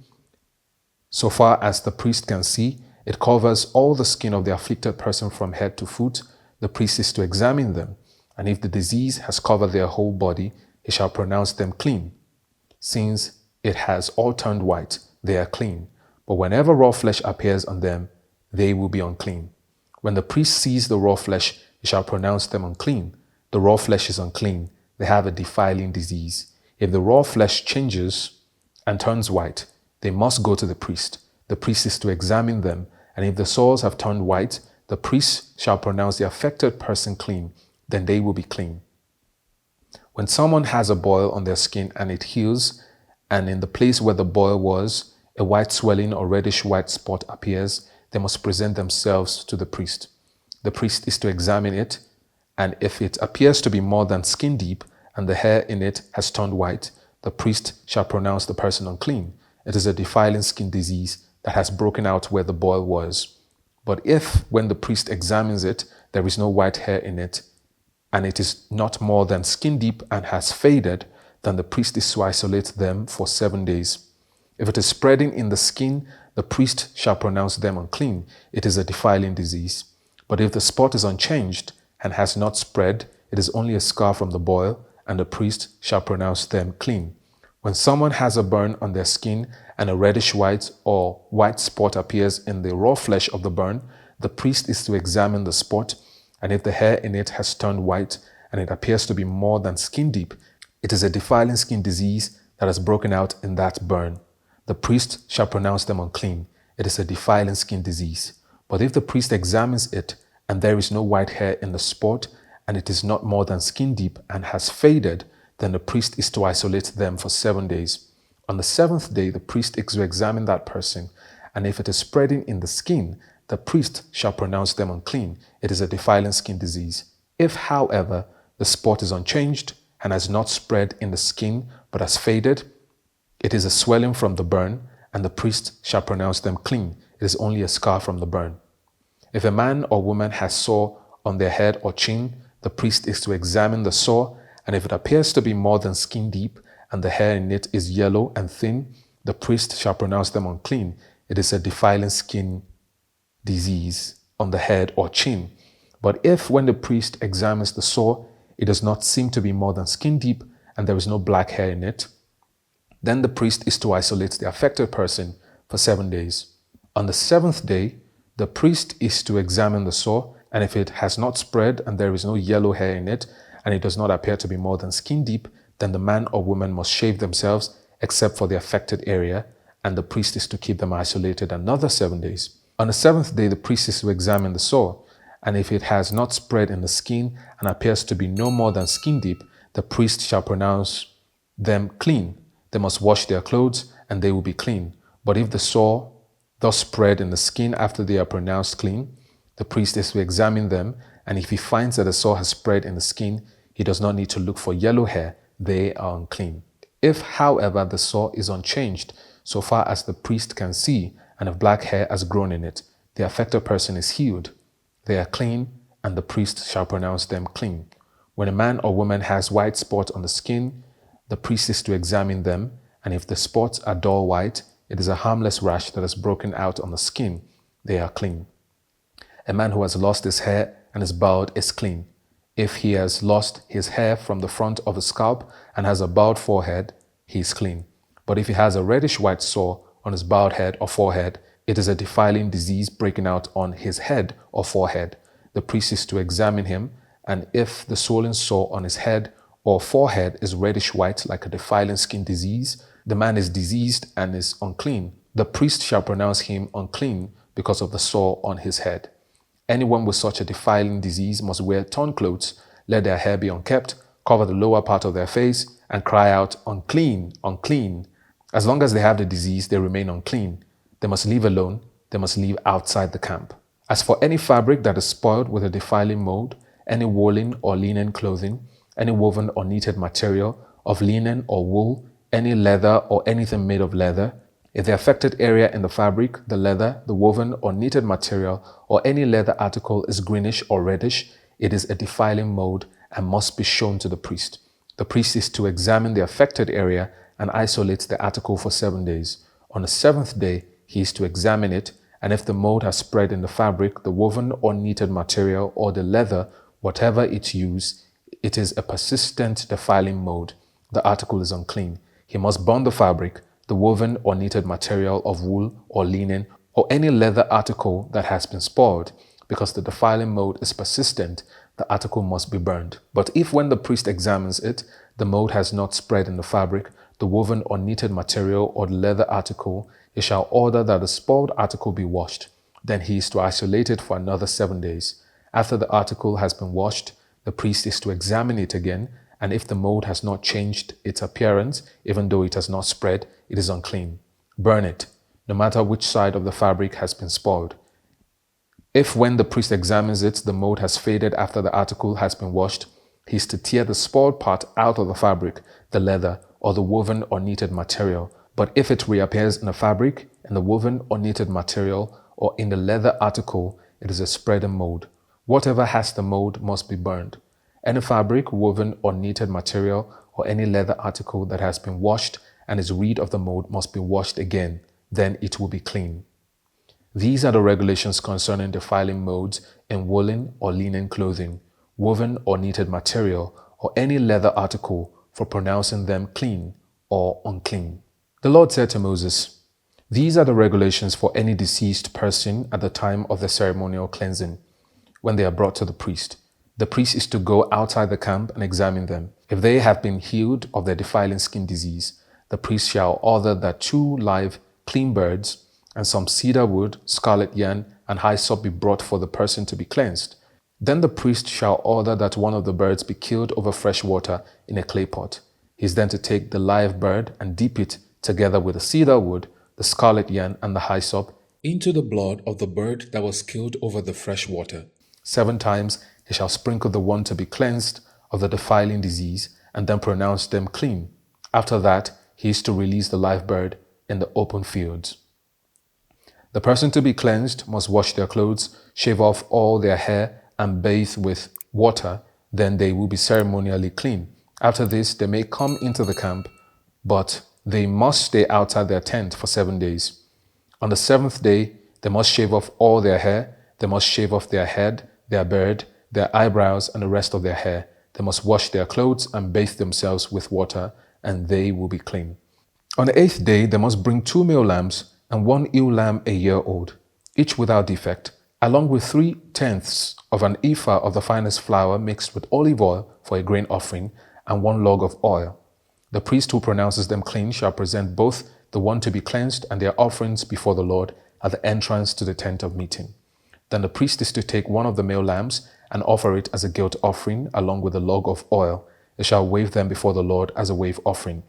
so far as the priest can see, it covers all the skin of the afflicted person from head to foot, the priest is to examine them, and if the disease has covered their whole body, he shall pronounce them clean. Since it has all turned white, they are clean. But whenever raw flesh appears on them, they will be unclean. When the priest sees the raw flesh, he shall pronounce them unclean. The raw flesh is unclean. They have a defiling disease. If the raw flesh changes and turns white, they must go to the priest. The priest is to examine them, and if the sores have turned white, the priest shall pronounce the affected person clean. Then they will be clean. When someone has a boil on their skin and it heals, and in the place where the boil was, a white swelling or reddish white spot appears, they must present themselves to the priest. The priest is to examine it, and if it appears to be more than skin deep and the hair in it has turned white, the priest shall pronounce the person unclean. It is a defiling skin disease that has broken out where the boil was. But if, when the priest examines it, there is no white hair in it, and it is not more than skin deep and has faded, then the priest is to isolate them for 7 days. If it is spreading in the skin, the priest shall pronounce them unclean. It is a defiling disease. But if the spot is unchanged and has not spread, it is only a scar from the boil, and the priest shall pronounce them clean. When someone has a burn on their skin and a reddish white or white spot appears in the raw flesh of the burn, the priest is to examine the spot, and if the hair in it has turned white, and it appears to be more than skin deep, it is a defiling skin disease that has broken out in that burn. The priest shall pronounce them unclean. It is a defiling skin disease. But if the priest examines it, and there is no white hair in the spot, and it is not more than skin deep and has faded, then the priest is to isolate them for 7 days. On the 7th day, the priest is to examine that person, and if it is spreading in the skin, the priest shall pronounce them unclean. It is a defiling skin disease. If, however, the spot is unchanged and has not spread in the skin but has faded, it is a swelling from the burn, and the priest shall pronounce them clean. It is only a scar from the burn. If a man or woman has sore on their head or chin, the priest is to examine the sore, and if it appears to be more than skin deep, and the hair in it is yellow and thin, the priest shall pronounce them unclean. It is a defiling skin disease on the head or chin. But if, when the priest examines the sore, it does not seem to be more than skin deep, and there is no black hair in it, then the priest is to isolate the affected person for 7 days. On the 7th day, the priest is to examine the sore, and if it has not spread and there is no yellow hair in it, and it does not appear to be more than skin deep, then the man or woman must shave themselves except for the affected area, and the priest is to keep them isolated another 7 days. On the 7th day, the priest is to examine the sore, and if it has not spread in the skin and appears to be no more than skin deep, the priest shall pronounce them clean. They must wash their clothes, and they will be clean. But if the sore thus spread in the skin after they are pronounced clean, the priest is to examine them, and if he finds that the sore has spread in the skin, he does not need to look for yellow hair. They are unclean. If, however, the sore is unchanged, so far as the priest can see, and if black hair has grown in it, the affected person is healed. They are clean, and the priest shall pronounce them clean. When a man or woman has white spots on the skin, the priest is to examine them, and if the spots are dull white, it is a harmless rash that has broken out on the skin. They are clean. A man who has lost his hair and is bald is clean. If he has lost his hair from the front of his scalp and has a bald forehead, he is clean. But if he has a reddish white sore on his bald head or forehead, it is a defiling disease breaking out on his head or forehead. The priest is to examine him, and if the swollen sore on his head or forehead is reddish white like a defiling skin disease, the man is diseased and is unclean. The priest shall pronounce him unclean because of the sore on his head. Anyone with such a defiling disease must wear torn clothes, let their hair be unkept, cover the lower part of their face, and cry out, "Unclean, unclean." As long as they have the disease, they remain unclean. They must leave alone. They must leave outside the camp. As for any fabric that is spoiled with a defiling mold, any woolen or linen clothing, any woven or knitted material of linen or wool, any leather or anything made of leather, if the affected area in the fabric, the leather, the woven or knitted material, or any leather article is greenish or reddish, it is a defiling mold and must be shown to the priest. The priest is to examine the affected area and isolate the article for 7 days. On the 7th day, he is to examine it, and if the mold has spread in the fabric, the woven or knitted material, or the leather, whatever its use, it is a persistent defiling mold. The article is unclean. He must burn the fabric, the woven or knitted material of wool or linen, or any leather article that has been spoiled. Because the defiling mold is persistent, the article must be burned. But if when the priest examines it, the mold has not spread in the fabric, the woven or knitted material, or the leather article, he shall order that the spoiled article be washed. Then he is to isolate it for another 7 days. After the article has been washed, the priest is to examine it again, and if the mold has not changed its appearance, even though it has not spread, it is unclean. Burn it, no matter which side of the fabric has been spoiled. If when the priest examines it, the mold has faded after the article has been washed, he is to tear the spoiled part out of the fabric, the leather, or the woven or knitted material. But if it reappears in the fabric, in the woven or knitted material, or in the leather article, it is a spreading mold. Whatever has the mold must be burned. Any fabric, woven or knitted material, or any leather article that has been washed and is rid of the mold must be washed again. Then it will be clean. These are the regulations concerning defiling molds in woolen or linen clothing, woven or knitted material, or any leather article, for pronouncing them clean or unclean. The Lord said to Moses, "These are the regulations for any deceased person at the time of the ceremonial cleansing. when they are brought to the priest. The priest is to go outside the camp and examine them. If they have been healed of their defiling skin disease, the priest shall order that 2 live, clean birds and some cedar wood, scarlet yarn, and hyssop be brought for the person to be cleansed. Then the priest shall order that one of the birds be killed over fresh water in a clay pot. He is then to take the live bird and dip it, together with the cedar wood, the scarlet yarn, and the hyssop, into the blood of the bird that was killed over the fresh water. 7 times he shall sprinkle the one to be cleansed of the defiling disease, and then pronounce them clean. After that, he is to release the live bird in the open fields. The person to be cleansed must wash their clothes, shave off all their hair, and bathe with water. Then they will be ceremonially clean. After this, they may come into the camp, but they must stay outside their tent for 7 days. On the 7th day, they must shave off all their hair. They must shave off their head, their beard, their eyebrows, and the rest of their hair. They must wash their clothes and bathe themselves with water, and they will be clean. On the 8th day, they must bring 2 male lambs and 1 ewe lamb a year old, each without defect, along with 3/10 of an ephah of the finest flour mixed with olive oil for a grain offering, and 1 log of oil. The priest who pronounces them clean shall present both the one to be cleansed and their offerings before the Lord at the entrance to the tent of meeting. Then the priest is to take one of the male lambs and offer it as a guilt offering along with a log of oil. He shall wave them before the Lord as a wave offering.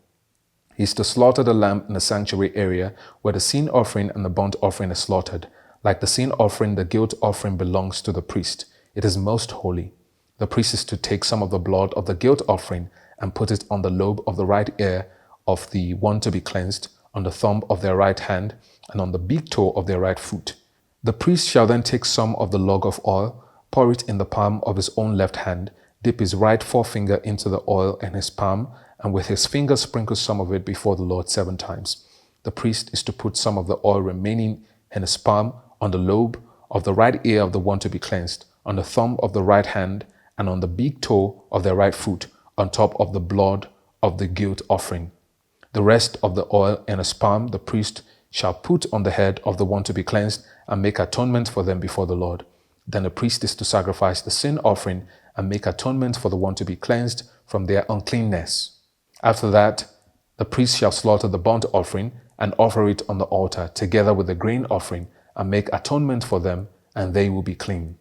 He is to slaughter the lamb in the sanctuary area where the sin offering and the burnt offering is slaughtered. Like the sin offering, the guilt offering belongs to the priest. It is most holy. The priest is to take some of the blood of the guilt offering and put it on the lobe of the right ear of the one to be cleansed, on the thumb of their right hand, and on the big toe of their right foot. The priest shall then take some of the log of oil, pour it in the palm of his own left hand, dip his right forefinger into the oil in his palm, and with his finger sprinkle some of it before the Lord 7 times. The priest is to put some of the oil remaining in his palm on the lobe of the right ear of the one to be cleansed, on the thumb of the right hand, and on the big toe of their right foot, on top of the blood of the guilt offering. The rest of the oil in his palm the priest shall put on the head of the one to be cleansed and make atonement for them before the Lord. Then the priest is to sacrifice the sin offering and make atonement for the one to be cleansed from their uncleanness. After that, the priest shall slaughter the burnt offering and offer it on the altar together with the grain offering and make atonement for them, and they will be clean.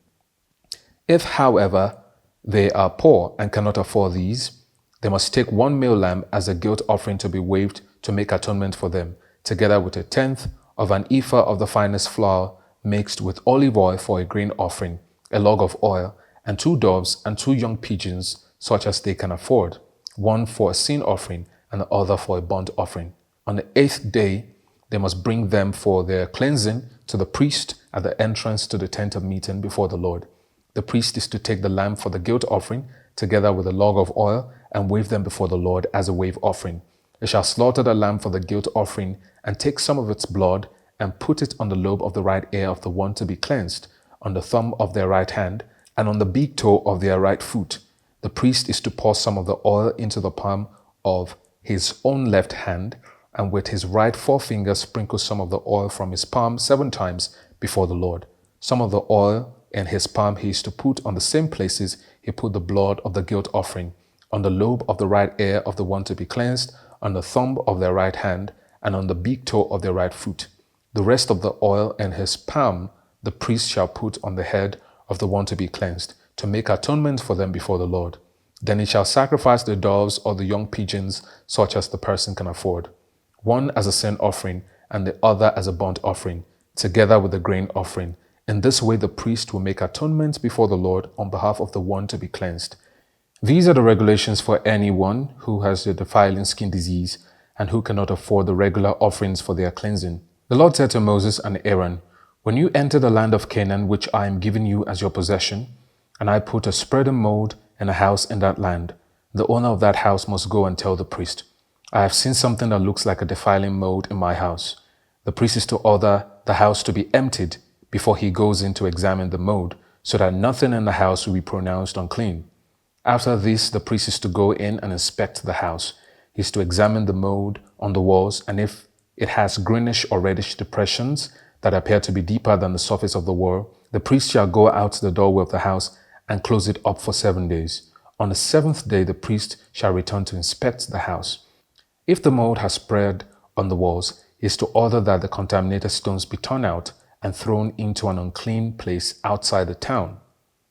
If, however, they are poor and cannot afford these, they must take 1 male lamb as a guilt offering to be waved to make atonement for them, together with 1/10 of an ephah of the finest flour mixed with olive oil for a grain offering, a log of oil, and 2 doves and 2 young pigeons, such as they can afford, one for a sin offering and the other for a burnt offering. On the 8th day, they must bring them for their cleansing to the priest at the entrance to the tent of meeting before the Lord. The priest is to take the lamb for the guilt offering, together with a log of oil, and wave them before the Lord as a wave offering. They shall slaughter the lamb for the guilt offering, and take some of its blood, and put it on the lobe of the right ear of the one to be cleansed, on the thumb of their right hand, and on the big toe of their right foot. The priest is to pour some of the oil into the palm of his own left hand, and with his right forefinger sprinkle some of the oil from his palm 7 times before the Lord. Some of the oil in his palm he is to put on the same places he put the blood of the guilt offering, on the lobe of the right ear of the one to be cleansed, on the thumb of their right hand, and on the big toe of their right foot. The rest of the oil in his palm the priest shall put on the head of the one to be cleansed, to make atonement for them before the Lord. Then he shall sacrifice the doves or the young pigeons, such as the person can afford, one as a sin offering and the other as a burnt offering, together with the grain offering. In this way the priest will make atonement before the Lord on behalf of the one to be cleansed. These are the regulations for anyone who has a defiling skin disease and who cannot afford the regular offerings for their cleansing. The Lord said to Moses and Aaron, "When you enter the land of Canaan, which I am giving you as your possession, and I put a spreading mold in a house in that land, the owner of that house must go and tell the priest, 'I have seen something that looks like a defiling mold in my house.' The priest is to order the house to be emptied before he goes in to examine the mold, so that nothing in the house will be pronounced unclean. After this, the priest is to go in and inspect the house. He is to examine the mold on the walls, and if it has greenish or reddish depressions that appear to be deeper than the surface of the wall, The priest shall go out to the doorway of the house and close it up for 7 days. On the seventh day, the priest shall return to inspect the house. If the mold has spread on the walls, he is to order that the contaminated stones be torn out and thrown into an unclean place outside the town.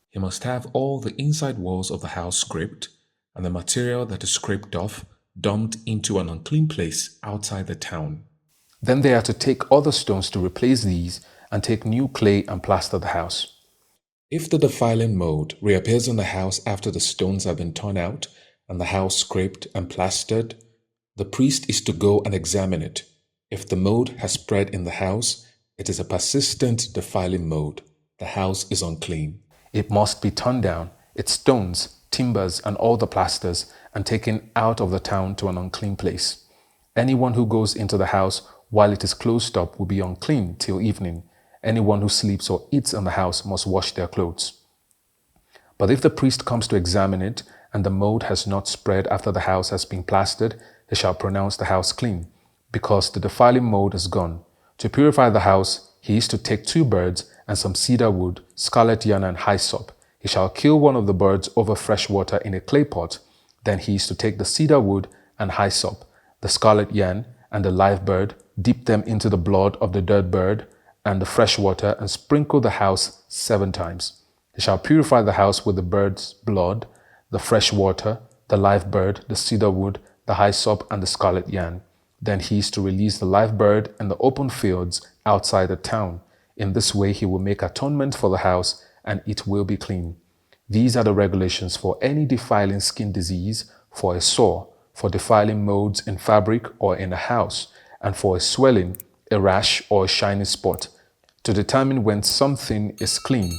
He must have all the inside walls of the house scraped, and the material that is scraped off dumped into an unclean place outside the town. Then they are to take other stones to replace these and take new clay and plaster the house. If the defiling mold reappears in the house after the stones have been torn out and the house scraped and plastered, the priest is to go and examine it. If the mold has spread in the house, it is a persistent defiling mold. The house is unclean. It must be torn down, its stones, timbers, and all the plasters, and taken out of the town to an unclean place. Anyone who goes into the house while it is closed up will be unclean till evening. Anyone who sleeps or eats in the house must wash their clothes. But if the priest comes to examine it, and the mold has not spread after the house has been plastered, he shall pronounce the house clean, because the defiling mold is gone. To purify the house, he is to take 2 birds and some cedar wood, scarlet yarn, and hyssop. He shall kill one of the birds over fresh water in a clay pot. Then he is to take the cedar wood and hyssop, the scarlet yarn, and the live bird, dip them into the blood of the dead bird and the fresh water, and sprinkle the house 7 times. He shall purify the house with the bird's blood, the fresh water, the live bird, the cedar wood, the hyssop, and the scarlet yarn. Then he is to release the live bird in the open fields outside the town. In this way he will make atonement for the house, and it will be clean. These are the regulations for any defiling skin disease, for a sore, for defiling molds in fabric or in a house, and for a swelling, a rash, or a shiny spot, to determine when something is clean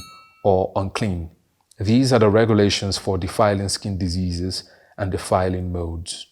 or unclean. These are the regulations for defiling skin diseases and defiling molds.